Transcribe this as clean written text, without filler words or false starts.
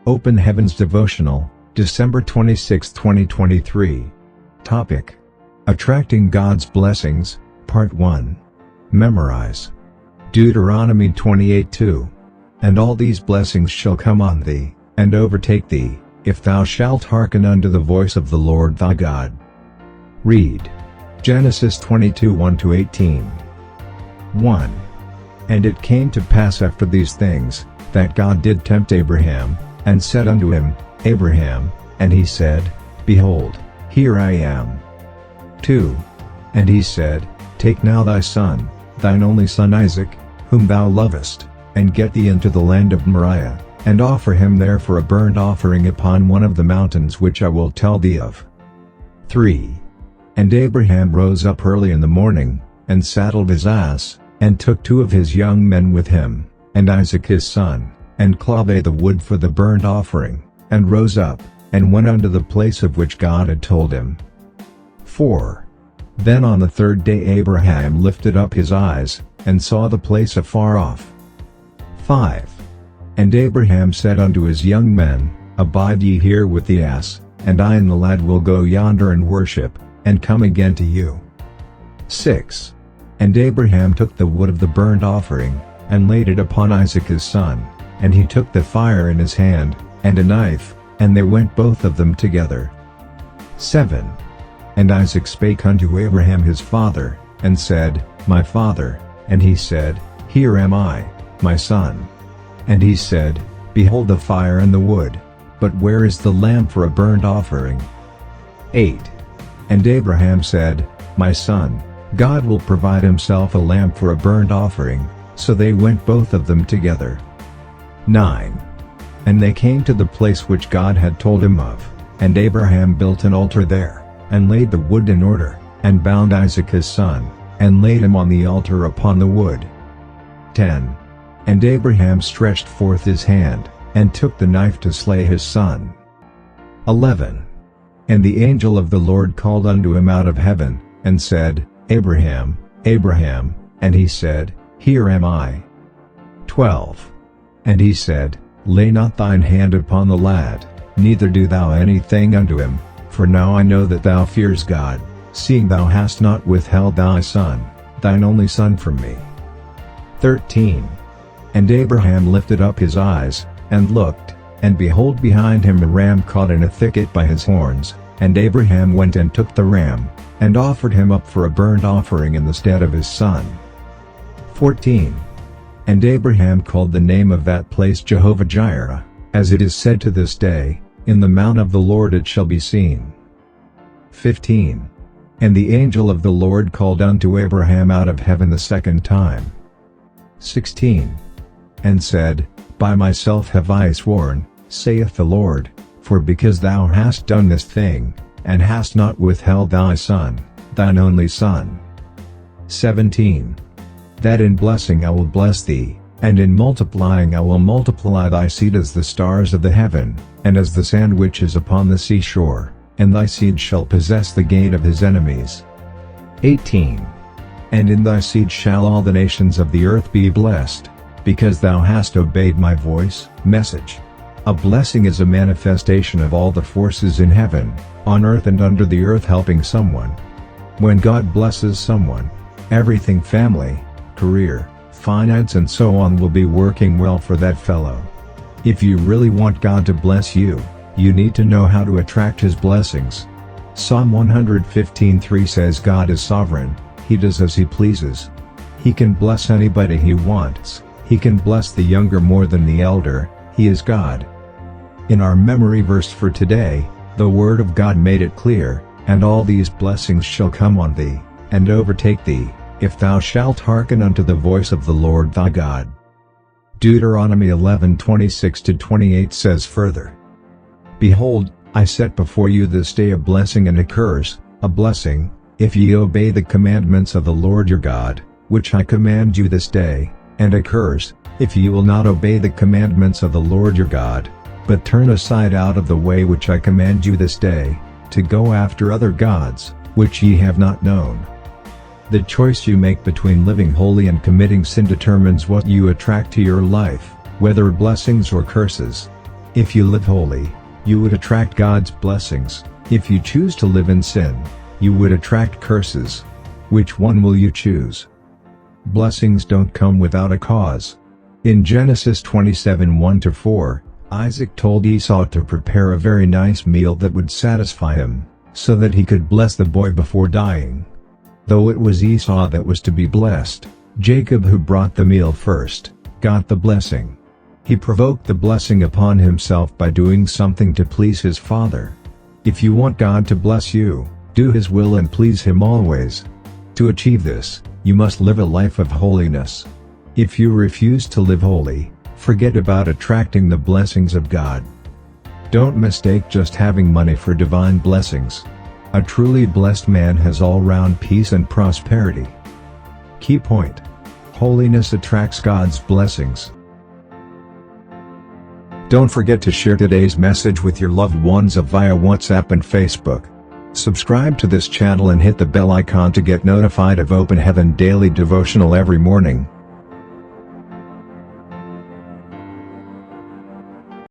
Open Heavens Devotional, December 26, 2023. Topic: Attracting God's Blessings, Part 1. Memorize. Deuteronomy 28:2. And all these blessings shall come on thee, and overtake thee, if thou shalt hearken unto the voice of the Lord thy God. Read. Genesis 22:1-18. 1. And it came to pass after these things, that God did tempt Abraham, and said unto him, Abraham, and he said, Behold, here I am. 2. And he said, Take now thy son, thine only son Isaac, whom thou lovest, and get thee into the land of Moriah, and offer him there for a burnt offering upon one of the mountains which I will tell thee of. 3. And Abraham rose up early in the morning, and saddled his ass, and took 2 of his young men with him, and Isaac his son, and clave the wood for the burnt offering, and rose up, and went unto the place of which God had told him. 4. Then on the 3rd day Abraham lifted up his eyes, and saw the place afar off. 5. And Abraham said unto his young men, Abide ye here with the ass, and I and the lad will go yonder and worship, and come again to you. 6. And Abraham took the wood of the burnt offering, and laid it upon Isaac his son, and he took the fire in his hand, and a knife, and they went both of them together. 7. And Isaac spake unto Abraham his father, and said, My father, and he said, Here am I, my son. And he said, Behold the fire and the wood, but where is the lamb for a burnt offering? 8. And Abraham said, My son, God will provide himself a lamb for a burnt offering. So they went both of them together. 9. And they came to the place which God had told him of, and Abraham built an altar there, and laid the wood in order, and bound Isaac his son, and laid him on the altar upon the wood. 10. And Abraham stretched forth his hand, and took the knife to slay his son. 11. And the angel of the Lord called unto him out of heaven, and said, Abraham, Abraham, and he said, Here am I. 12. And he said, Lay not thine hand upon the lad, neither do thou anything unto him, for now I know that thou fears God, seeing thou hast not withheld thy son, thine only son from me. 13. And Abraham lifted up his eyes, and looked, and behold behind him a ram caught in a thicket by his horns, and Abraham went and took the ram, and offered him up for a burnt offering in the stead of his son. 14. And Abraham called the name of that place Jehovah-Jireh, as it is said to this day, In the mount of the Lord it shall be seen. 15. And the angel of the Lord called unto Abraham out of heaven the second time. 16. And said, By myself have I sworn, saith the Lord, for because thou hast done this thing, and hast not withheld thy son, thine only son. 17. That in blessing I will bless thee, and in multiplying I will multiply thy seed as the stars of the heaven, and as the sand which is upon the seashore, and thy seed shall possess the gate of his enemies. 18. And in thy seed shall all the nations of the earth be blessed, because thou hast obeyed my voice. Message. A blessing is a manifestation of all the forces in heaven, on earth and under the earth helping someone. When God blesses someone, everything family, career, finance and so on will be working well for that fellow. If you really want God to bless you, you need to know how to attract his blessings. Psalm 115:3 says God is sovereign, he does as he pleases. He can bless anybody he wants, he can bless the younger more than the elder, he is God. In our memory verse for today, the word of God made it clear, and all these blessings shall come on thee, and overtake thee, if thou shalt hearken unto the voice of the Lord thy God. Deuteronomy 11:26-28 says further, Behold, I set before you this day a blessing and a curse, a blessing, if ye obey the commandments of the Lord your God, which I command you this day, and a curse, if ye will not obey the commandments of the Lord your God, but turn aside out of the way which I command you this day, to go after other gods, which ye have not known. The choice you make between living holy and committing sin determines what you attract to your life, whether blessings or curses. If you live holy, you would attract God's blessings. If you choose to live in sin, you would attract curses. Which one will you choose? Blessings don't come without a cause. In Genesis 27:1-4, Isaac told Esau to prepare a very nice meal that would satisfy him, so that he could bless the boy before dying. Though it was Esau that was to be blessed, Jacob, who brought the meal first, got the blessing. He provoked the blessing upon himself by doing something to please his father. If you want God to bless you, do His will and please Him always. To achieve this, you must live a life of holiness. If you refuse to live holy, forget about attracting the blessings of God. Don't mistake just having money for divine blessings. A truly blessed man has all-round peace and prosperity. Key point: holiness attracts God's blessings. Don't forget to share today's message with your loved ones via WhatsApp and Facebook. Subscribe to this channel and hit the bell icon to get notified of Open Heaven Daily Devotional every morning.